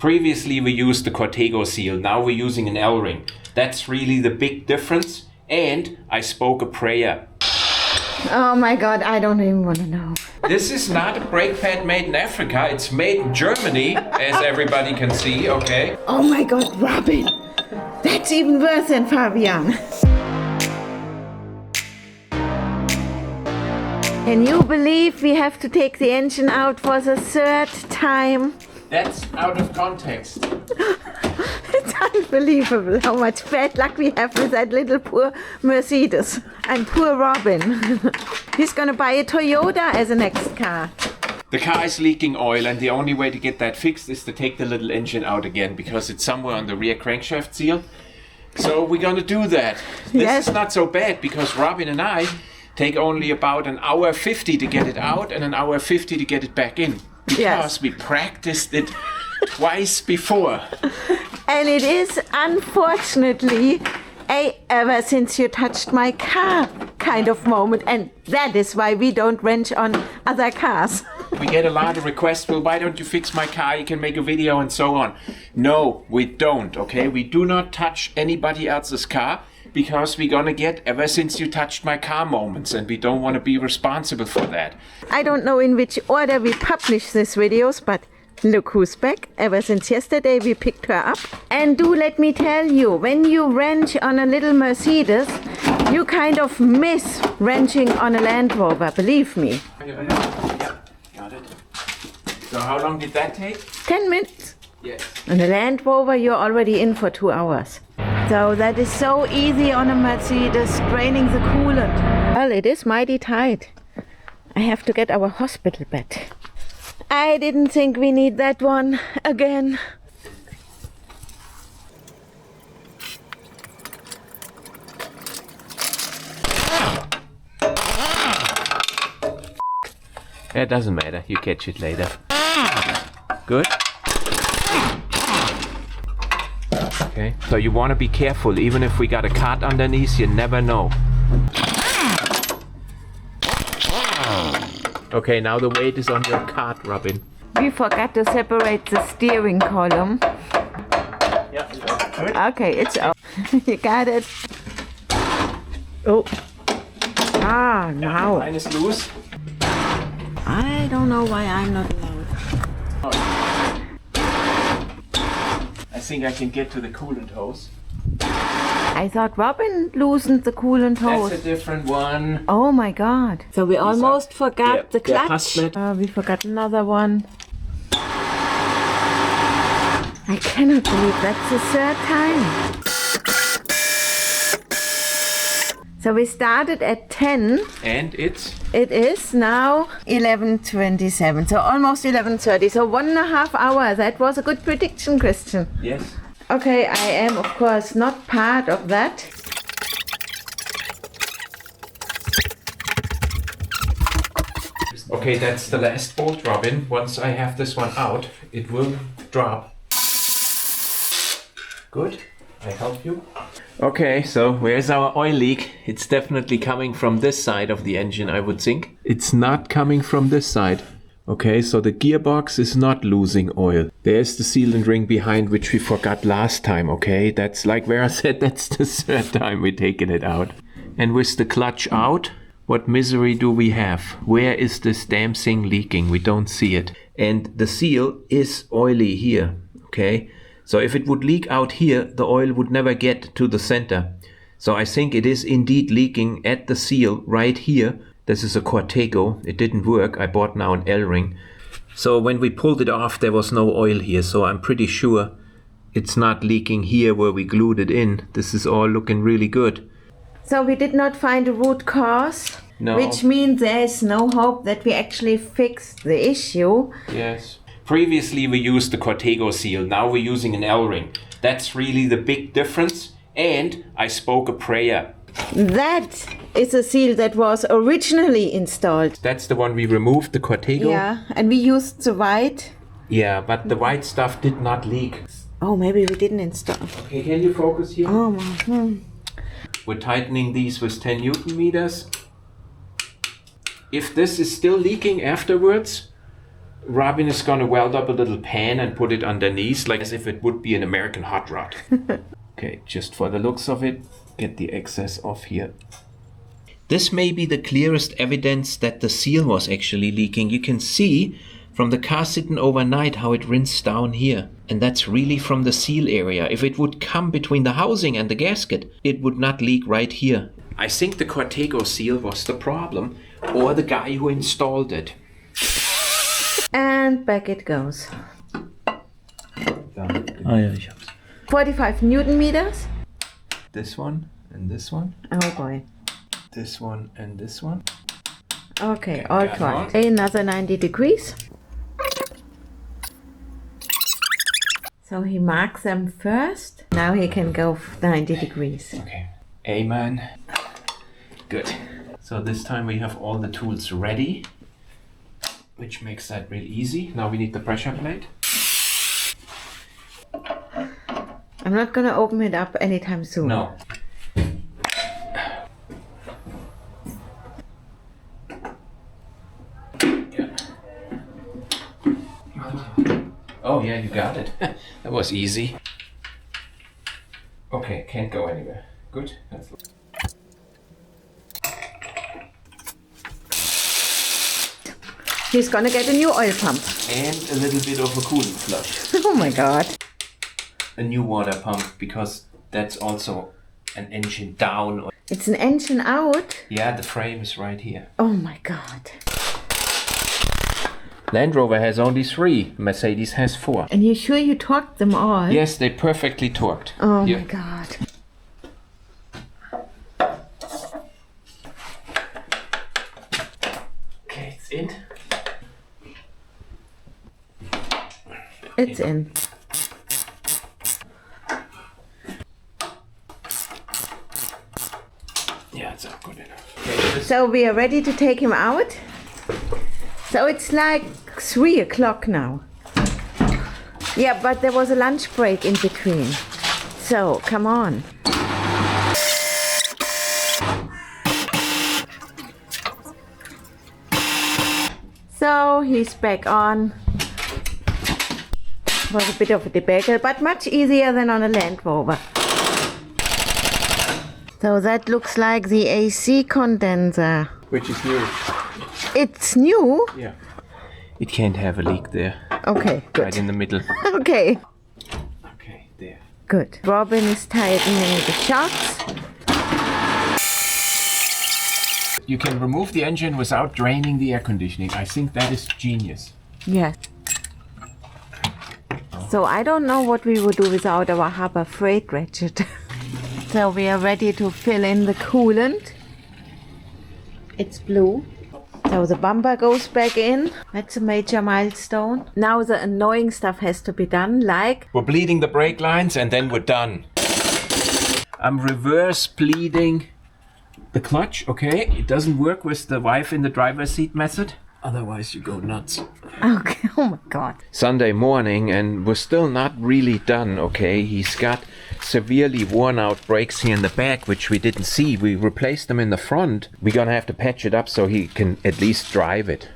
Previously we used the Cortego seal, now we're using an L-ring. That's really the big difference. And I spoke a prayer. Oh my God, I don't even want to know. This is not a brake pad made in Africa, it's made in Germany, as everybody can see, okay? Oh my God, Robin! That's even worse than Fabian. Can you believe we have to take the engine out for the third time? That's out of context. It's unbelievable how much bad luck we have with that little poor Mercedes. And poor Robin. He's gonna buy a Toyota as a next car. The car is leaking oil, and the only way to get that fixed is to take the little engine out again, because it's somewhere on the rear crankshaft seal. So we're gonna do that. This is not so bad, because Robin and I take only about an hour 50 to get it out and an hour 50 to get it back in. Because we practiced it twice before. And it is unfortunately a ever since you touched my car kind of moment, and that is why we don't wrench on other cars. We get a lot of requests, well, why don't you fix my car, you can make a video and so on. No, we don't, okay? We do not touch anybody else's car, because we're gonna get ever since you touched my car moments, and we don't want to be responsible for that. I don't know in which order we publish these videos, but look who's back. Ever since yesterday we picked her up. And do let me tell you, when you wrench on a little Mercedes, you kind of miss wrenching on a Land Rover, believe me. Yeah, got it. So how long did that take? 10 minutes. Yes. On a Land Rover you're already in for 2 hours. So that is so easy on a Mercedes, draining the coolant. Well, it is mighty tight. I have to get our hospital bed. I didn't think we need that one again. It doesn't matter, you catch it later. Good? Okay, so you want to be careful, even if we got a cart underneath, you never know. Okay, now the weight is on your cart, Robin. We forgot to separate the steering column. Yeah, good. Okay, it's up. You got it. Oh. Ah, now. Mine is loose. I don't know why I'm not allowed. I think I can get to the coolant hose. I thought Robin loosened the coolant hose. That's a different one. Oh my God. So we almost forgot the clutch. We forgot another one. I cannot believe that's the third time. So we started at 10. And it is now 11:27, so almost 11:30. So 1.5 hours. That was a good prediction, Christian. Yes. Okay, I am of course not part of that. Okay, that's the last bolt, Robin. Once I have this one out, it will drop. Good. I help you. Okay, so where's our oil leak? It's definitely coming from this side of the engine, I would think. It's not coming from this side. Okay, so the gearbox is not losing oil. There's the sealant ring behind, which we forgot last time, okay? That's like where I said that's the third time we're taking it out. And with the clutch out, what misery do we have? Where is this damn thing leaking? We don't see it. And the seal is oily here, okay? So if it would leak out here, the oil would never get to the center. So I think it is indeed leaking at the seal right here. This is a Cortego. It didn't work. I bought now an L-ring. So when we pulled it off, there was no oil here. So I'm pretty sure it's not leaking here where we glued it in. This is all looking really good. So we did not find a root cause, no. Which means there is no hope that we actually fixed the issue. Yes. Previously we used the Cortego seal. Now we're using an L-ring. That's really the big difference. And I spoke a prayer. That is a seal that was originally installed. That's the one we removed, the Cortego. Yeah, and we used the white. Yeah, but the white stuff did not leak. Oh, maybe we didn't install. Okay, can you focus here? Oh, We're tightening these with 10 Newton meters. If this is still leaking afterwards, Robin is gonna weld up a little pan and put it underneath, like as if it would be an American hot rod. Okay, just for the looks of it, get the excess off here. This may be the clearest evidence that the seal was actually leaking. You can see from the car sitting overnight how it rinsed down here. And that's really from the seal area. If it would come between the housing and the gasket, it would not leak right here. I think the Cortego seal was the problem, or the guy who installed it. And back it goes. Ah, ja, ich hab's. 45 Newton meters. This one and this one. Oh boy. This one and this one. Okay, all right. Another 90 degrees. So he marks them first. Now he can go 90 degrees. Okay. Amen. Good. So this time we have all the tools ready, which makes that real easy. Now we need the pressure plate. I'm not gonna open it up anytime soon. No. Oh yeah, you got it. That was easy. Okay, can't go anywhere. Good. He's gonna get a new oil pump. And a little bit of a coolant flush. Oh my god. A new water pump, because that's also an engine down. It's an engine out? Yeah, the frame is right here. Oh my god. Land Rover has only 3, Mercedes has 4. And you sure you torqued them all? Yes, they perfectly torqued. Oh Here. my god. Okay, it's in. It's in. Yeah, it's not good enough. Okay, So we are ready to take him out. So it's like 3 o'clock now. Yeah, but there was a lunch break in between. So, come on. So, he's back on. It was a bit of a debacle, but much easier than on a Land Rover. So that looks like the AC condenser. which is new. It's new? Yeah. It can't have a leak there. Okay, good. Right in the middle. Okay, Okay, there. good. Robin is tightening the shocks. You can remove the engine without draining the air conditioning. I think that is genius. Yes. So I don't know what we would do without our Harbor Freight ratchet. So we are ready to fill in the coolant. It's blue. So the bumper goes back in. That's a major milestone. Now the annoying stuff has to be done, like... We're bleeding the brake lines and then we're done. I'm reverse bleeding the clutch, okay? It doesn't work with the wife in the driver's seat method. Otherwise you go nuts. Okay, oh my god. Sunday morning and we're still not really done, okay? He's got severely worn out brakes here in the back, which we didn't see. We replaced them in the front. We're gonna have to patch it up so he can at least drive it.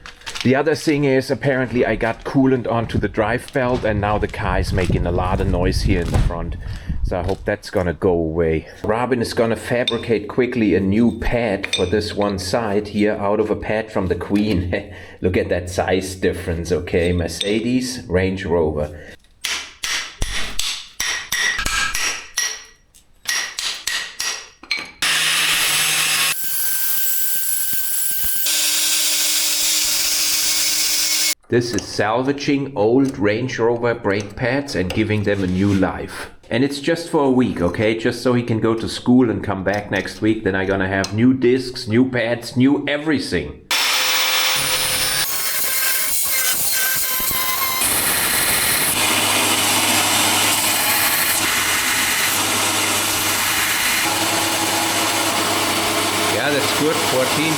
The other thing is, apparently I got coolant onto the drive belt and now the car is making a lot of noise here in the front. So I hope that's gonna go away. Robin is gonna fabricate quickly a new pad for this one side here out of a pad from the Queen. Look at that size difference, okay? Mercedes, Range Rover. This is salvaging old Range Rover brake pads and giving them a new life. And it's just for a week, okay? Just so he can go to school and come back next week. Then I'm gonna have new discs, new pads, new everything. Yeah, that's good, 14.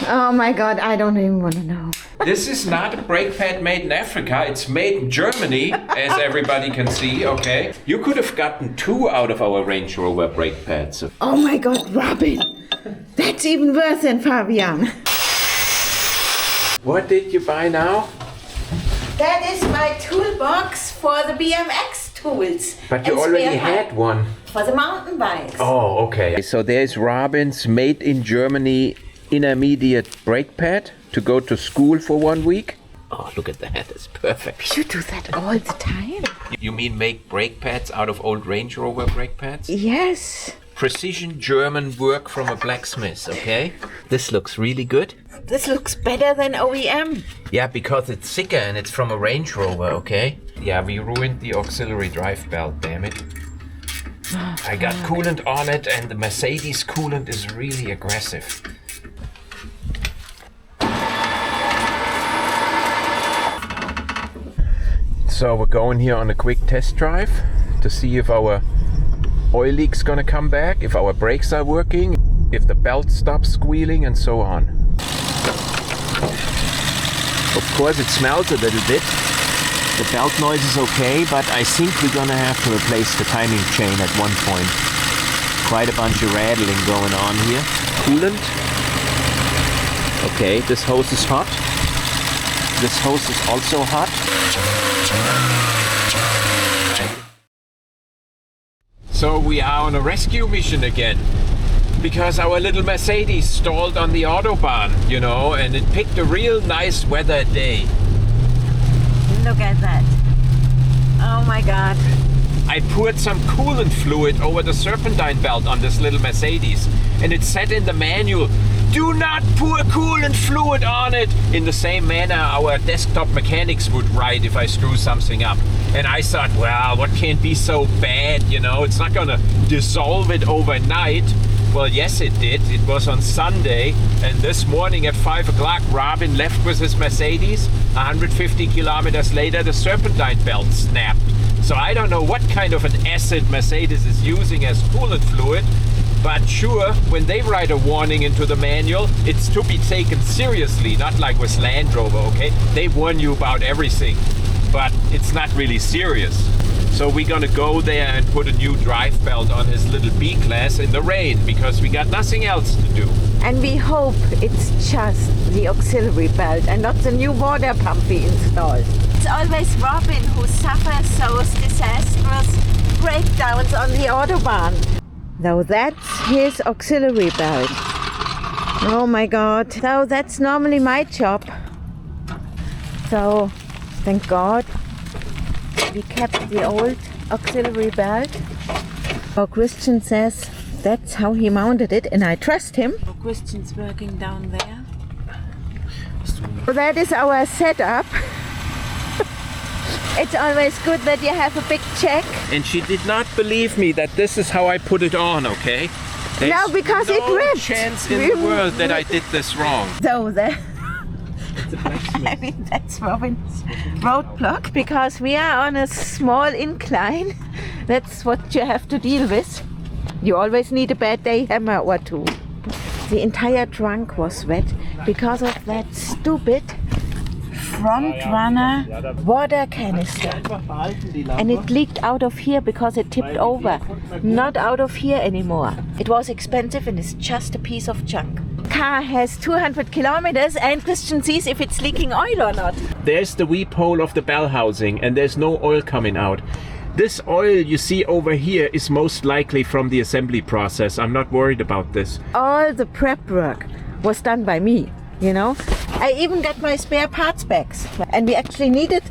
Oh my God, I don't even want to know. This is not a brake pad made in Africa. It's made in Germany, as everybody can see, okay? You could have gotten 2 out of our Range Rover brake pads. Oh my God, Robin. That's even worse than Fabian. What did you buy now? That is my toolbox for the BMX tools. But you already had one. For the mountain bikes. Oh, okay. So there's Robin's made in Germany intermediate brake pad to go to school for 1 week. Oh, look at that. It's perfect. You do that all the time? You mean make brake pads out of old Range Rover brake pads? Yes. Precision German work from a blacksmith, okay? This looks really good. This looks better than OEM. Yeah, because it's thicker and it's from a Range Rover, okay? Yeah, we ruined the auxiliary drive belt, damn it. I got coolant on it and the Mercedes coolant is really aggressive. So we're going here on a quick test drive to see if our oil leak's gonna come back, if our brakes are working, if the belt stops squealing and so on. Of course it smells a little bit. The belt noise is okay, but I think we're gonna have to replace the timing chain at one point. Quite a bunch of rattling going on here. Coolant. Okay, this hose is hot. This hose is also hot. So we are on a rescue mission again. Because our little Mercedes stalled on the Autobahn, you know, and it picked a real nice weather day. Look at that. Oh my God. I poured some coolant fluid over the serpentine belt on this little Mercedes, and it said in the manual, do not pour coolant fluid on it, in the same manner our desktop mechanics would write if I screw something up. And I thought, well, what can be so bad, you know, it's not gonna dissolve it overnight. Well, yes it did. It was on Sunday, and this morning at 5 o'clock Robin left with his Mercedes. 150 kilometers later the serpentine belt snapped. So I don't know what kind of an acid Mercedes is using as coolant fluid, but sure, when they write a warning into the manual, it's to be taken seriously, not like with Land Rover, okay? They warn you about everything, but it's not really serious. So we're gonna go there and put a new drive belt on his little B-Class in the rain, because we got nothing else to do. And we hope it's just the auxiliary belt and not the new water pump we installed. It's always Robin who suffers those disastrous breakdowns on the Autobahn. Though that's his auxiliary belt. Oh my God. So that's normally my job. So thank God we kept the old auxiliary belt. So Christian says that's how he mounted it, and I trust him. So Christian's working down there. So that is our setup. It's always good that you have a big check. And she did not believe me that this is how I put it on, okay? There's no, because it ripped. No chance in the world that I did this wrong. So there. I mean, that's Robin's roadblock, because we are on a small incline. That's what you have to deal with. You always need a bad day hammer or two. The entire trunk was wet because of that stupid front runner water canister. And it leaked out of here because it tipped over. Not out of here anymore. It was expensive and it's just a piece of junk. Car has 200 kilometers and Christian sees if it's leaking oil or not. There's the weep hole of the bell housing and there's no oil coming out. This oil you see over here is most likely from the assembly process. I'm not worried about this. All the prep work was done by me, you know. I even got my spare parts bags. And we actually needed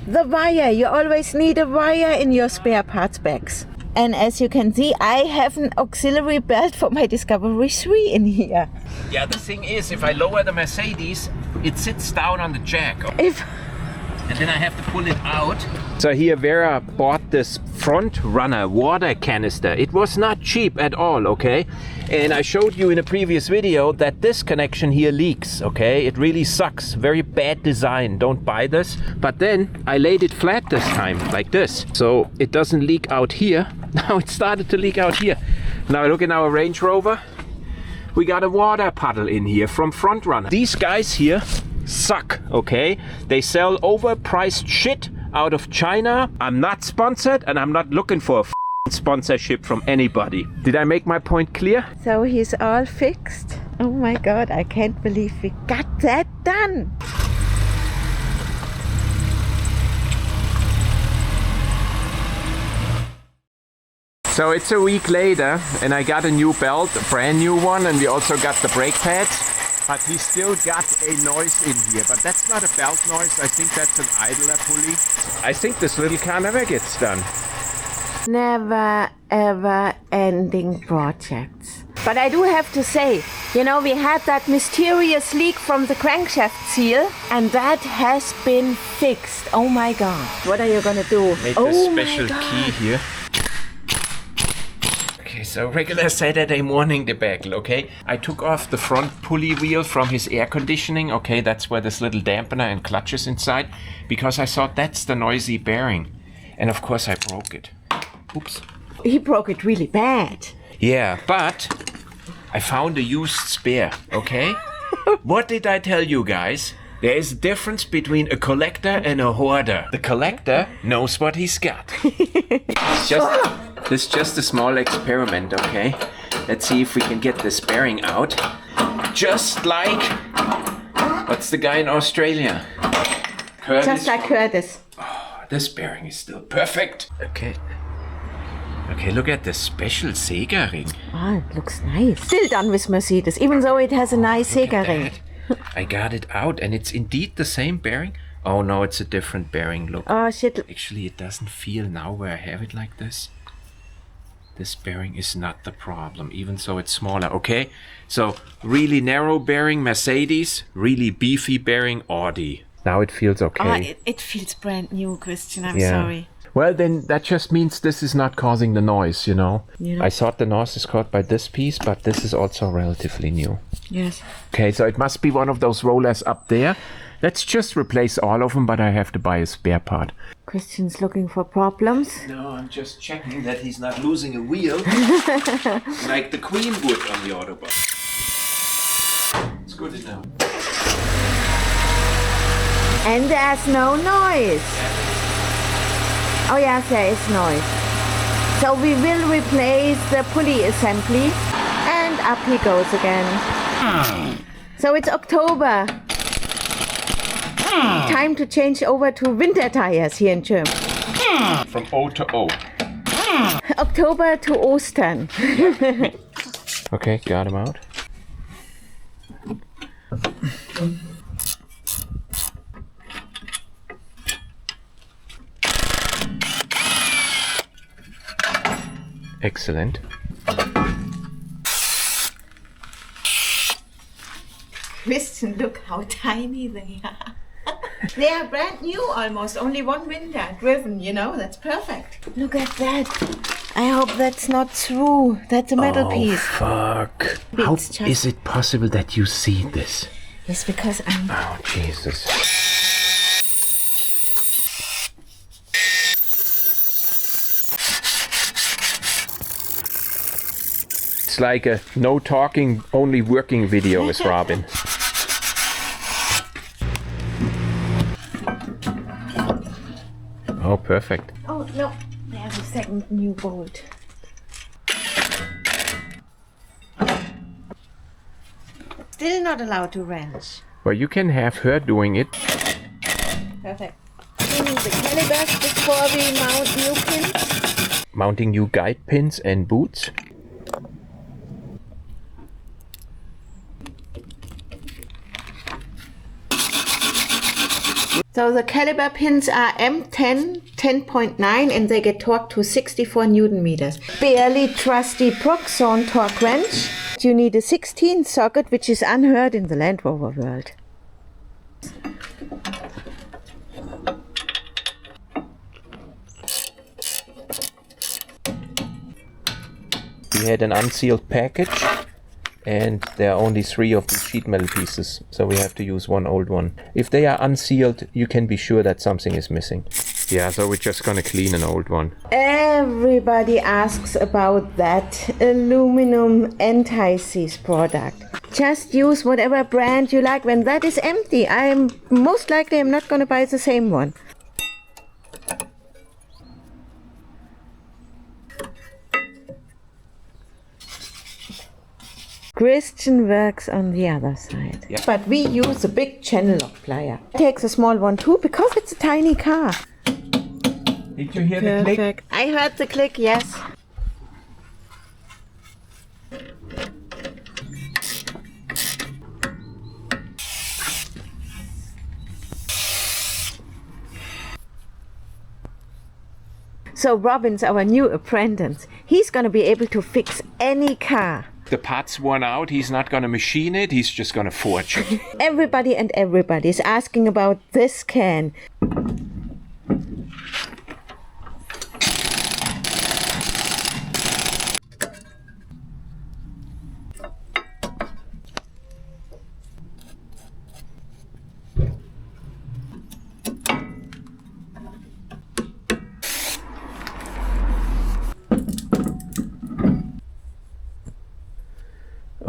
the wire. You always need a wire in your spare parts bags. And as you can see, I have an auxiliary belt for my Discovery 3 in here. Yeah, the thing is, if I lower the Mercedes, it sits down on the jack. And then I have to pull it out. So here Vera bought this front runner water canister. It was not cheap at all, okay? And I showed you in a previous video that this connection here leaks, okay? It really sucks. Very bad design. Don't buy this. But then I laid it flat this time, like this. So it doesn't leak out here. Now it started to leak out here. Now look in our Range Rover. we got a water puddle in here from Frontrunner. These guys here suck, okay? They sell overpriced shit out of China. I'm not sponsored and I'm not looking for a sponsorship from anybody. Did I make my point clear? So he's all fixed. Oh my God, I can't believe we got that done. So it's a week later and I got a new belt, a brand new one, and we also got the brake pads. But we still got a noise in here, but that's not a belt noise. I think that's an idler pulley. I think this little car never gets done. Never ever ending projects. But I do have to say, you know, we had that mysterious leak from the crankshaft seal and that has been fixed. Oh my God. What are you gonna do? Made this special key here. Okay, so regular Saturday morning debacle, okay? I took off the front pulley wheel from his air conditioning, okay? That's where this little dampener and clutch is inside, because I thought that's the noisy bearing. And of course I broke it. Oops. He broke it really bad. Yeah, but I found a used spare, okay? What did I tell you guys? There is a difference between a collector and a hoarder. The collector knows what he's got. This is just a small experiment, okay? Let's see if we can get this bearing out. Just like, what's the guy in Australia? Curtis. Just like Curtis. Oh, this bearing is still perfect. Okay. Okay, look at the special Sega ring. Oh, it looks nice. Still done with Mercedes, even though it has a nice Sega ring. I got it out and it's indeed the same bearing. Oh no, it's a different bearing, look. Oh shit. Actually, it doesn't feel now where I have it like this. This bearing is not the problem, even though it's smaller, okay? So, really narrow bearing Mercedes, really beefy bearing Audi. Now it feels okay. Oh, it feels brand new, Christian, I'm sorry. Well, then that just means this is not causing the noise, you know? Yeah. I thought the noise is caused by this piece, but this is also relatively new. Yes. Okay, so it must be one of those rollers up there. Let's just replace all of them, but I have to buy a spare part. Christian's looking for problems. No, I'm just checking that he's not losing a wheel like the Queen would on the Autobahn. It's good enough. And there's no noise. Oh yes, there is noise. So we will replace the pulley assembly and up he goes again. So it's October. Time to change over to winter tires here in Germany. From O to O. October to Ostern. Okay, got him out. Excellent. Christian, look how tiny they are. They are brand new almost, only one winter driven, you know, that's perfect. Look at that. I hope that's not through. That's a metal piece. Fuck. How is it possible that you see this? It's because I'm... Oh, Jesus. It's like a no talking, only working video with Robin. Oh, perfect. Oh, no. There's a second new bolt. Still not allowed to wrench. Well, you can have her doing it. Perfect. Cleaning the calibers before we mount new pins. Mounting new guide pins and boots. So the caliber pins are M10, 10.9 and they get torqued to 64 Newton meters. Barely trusty Proxon torque wrench. You need a 16 socket, which is unheard in the Land Rover world. We had an unsealed package and there are only 3 of these sheet metal pieces, so we have to use one old one. If they are unsealed, you can be sure that something is missing. Yeah, so we're just gonna clean an old one. Everybody asks about that aluminum anti-seize product. Just use whatever brand you like. When that is empty, I'm most likely not going to buy the same one. Christian works on the other side. Yeah. But we use a big channel lock plier. It takes a small one too because it's a tiny car. Did you hear the click? I heard the click, yes. So Robin's our new apprentice. He's going to be able to fix any car. The part's worn out, he's not gonna machine it, he's just gonna forge it. Everybody is asking about this can.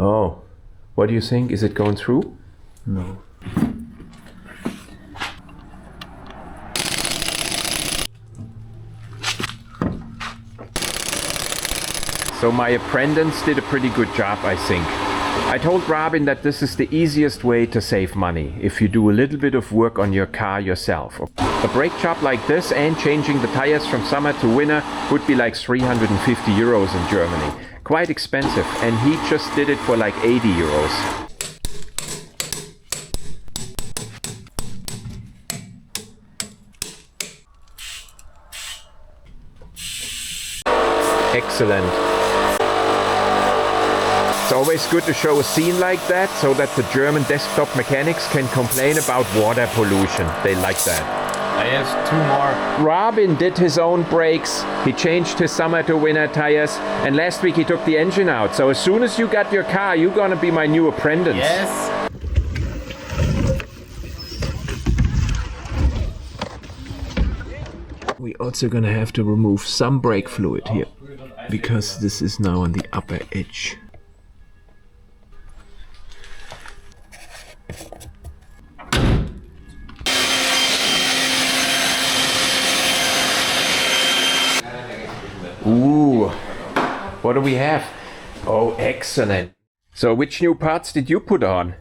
Oh, what do you think? Is it going through? No. So my apprentice did a pretty good job, I think. I told Robin that this is the easiest way to save money, if you do a little bit of work on your car yourself. A brake job like this and changing the tires from summer to winter would be like 350 euros in Germany. Quite expensive, and he just did it for like 80 euros. Excellent. It's always good to show a scene like that so that the German desktop mechanics can complain about water pollution. They like that. I have 2 more. Robin did his own brakes. He changed his summer to winter tires, and last week he took the engine out. So as soon as you got your car, you're gonna be my new apprentice. Yes. We're also gonna have to remove some brake fluid here, because this is now on the upper edge. Ooh, what do we have? Oh, excellent. So which new parts did you put on?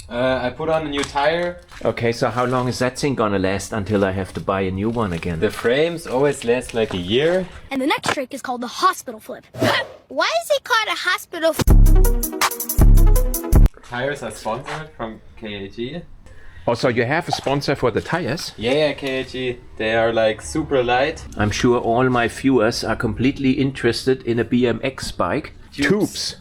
I put on a new tire. Okay, so how long is that thing gonna last until I have to buy a new one again? The frames always last like a year. And the next trick is called the hospital flip. Why is it called a hospital Tires are sponsored from KAG. Oh, so you have a sponsor for the tires? Yeah, KAG. They are like super light. I'm sure all my viewers are completely interested in a BMX bike. Tubes.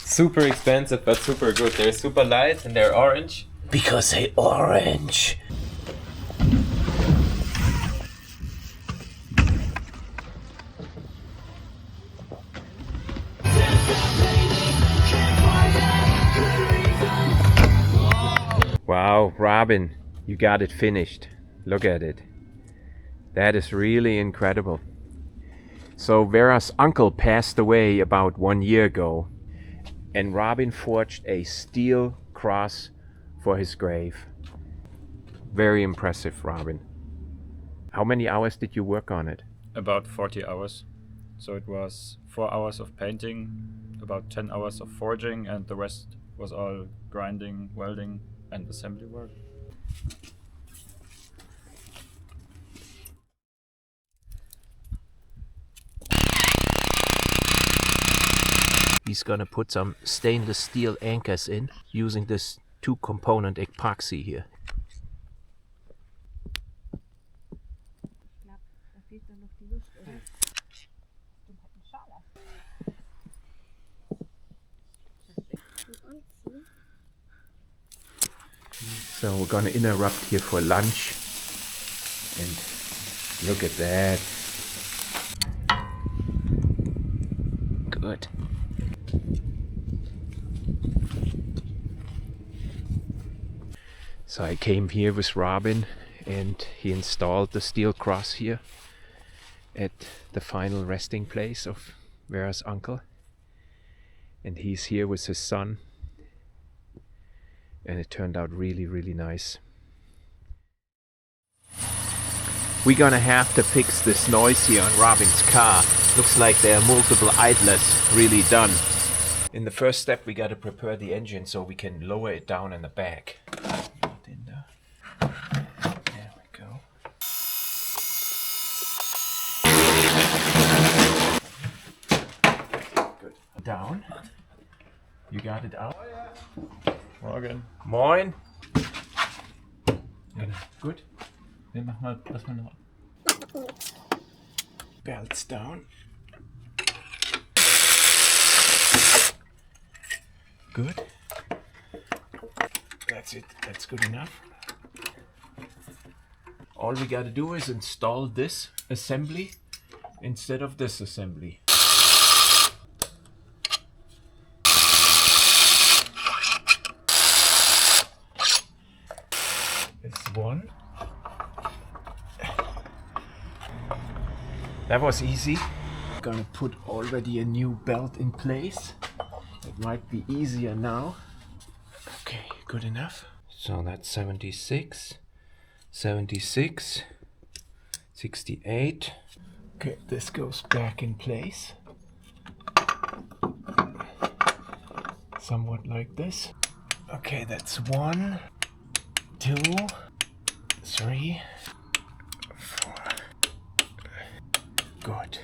Super expensive, but super good. They're super light and they're orange. Because they orange. Wow, Robin, you got it finished. Look at it. That is really incredible. So Vera's uncle passed away about 1 year ago, and Robin forged a steel cross for his grave. Very impressive, Robin. How many hours did you work on it? About 40 hours. So it was 4 hours of painting, about 10 hours of forging, and the rest was all grinding, welding, and assembly work. He's gonna put some stainless steel anchors in using this 2-component epoxy here. So we're gonna interrupt here for lunch, and look at that. Good. So I came here with Robin, and he installed the steel cross here at the final resting place of Vera's uncle, and he's here with his son, and it turned out really, really nice. We're gonna have to fix this noise here on Robin's car. Looks like there are multiple idlers really done. In the first step we gotta prepare the engine so we can lower it down in the back. There we go. Good. Down. You got it out? Morgen. Moin. Gut. Wir machen mal, lass mal noch. Belts down. Good. That's it. That's good enough. All we gotta do is install this assembly instead of this assembly. It's one. That was easy. Gonna put already a new belt in place. It might be easier now. Okay, good enough. So that's 76, 76, 68. Okay, this goes back in place. Somewhat like this. Okay, that's 1, 2, 3, 4. Good.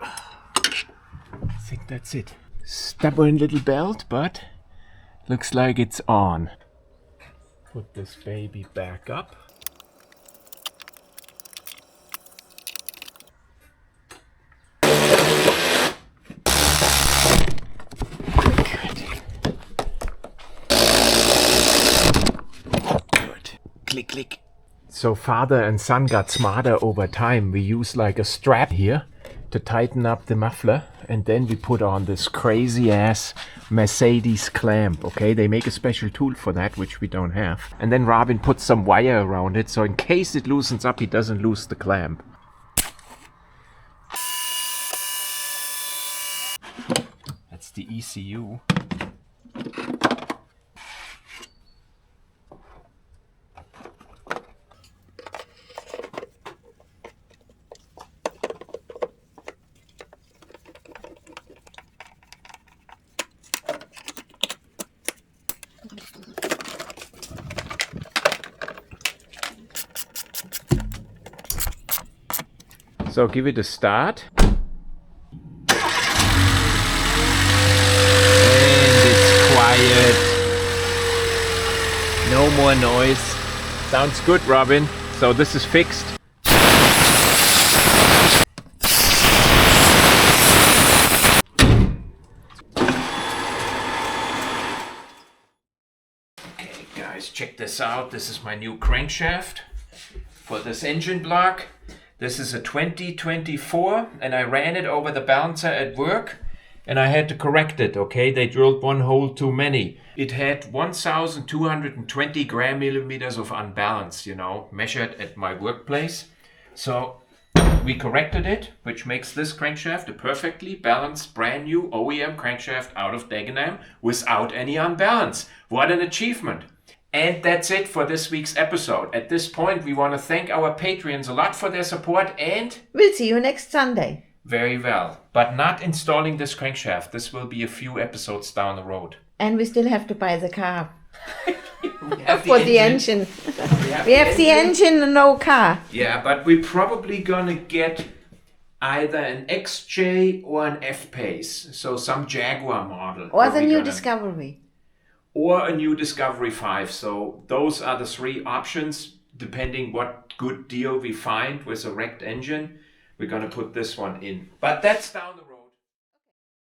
I think that's it. Stubborn little belt, but looks like it's on. Put this baby back up. Good. Click, click. So father and son got smarter over time. We use like a strap here to tighten up the muffler, and then we put on this crazy ass Mercedes clamp. Okay, they make a special tool for that, which we don't have. And then Robin puts some wire around it, so in case it loosens up, he doesn't lose the clamp. That's the ECU. So give it a start. And it's quiet. No more noise. Sounds good, Robin. So this is fixed. Okay, guys, check this out. This is my new crankshaft for this engine block. This is a 2024, and I ran it over the balancer at work, and I had to correct it, okay? They drilled one hole too many. It had 1,220 gram millimeters of unbalance, you know, measured at my workplace. So we corrected it, which makes this crankshaft a perfectly balanced, brand new OEM crankshaft out of Dagenham without any unbalance. What an achievement. And that's it for this week's episode. At this point, we want to thank our Patreons a lot for their support, and We'll see you next Sunday. very well. But not installing this crankshaft. This will be a few episodes down the road. And we still have to buy the car We have for the engine. We have the engine and no car. Yeah, but we're probably gonna get either an XJ or an F-Pace. So some Jaguar model. Or the new Discovery. Or a new Discovery 5. So those are the three options, depending what good deal we find with a wrecked engine. We're gonna put this one in. But that's down the road.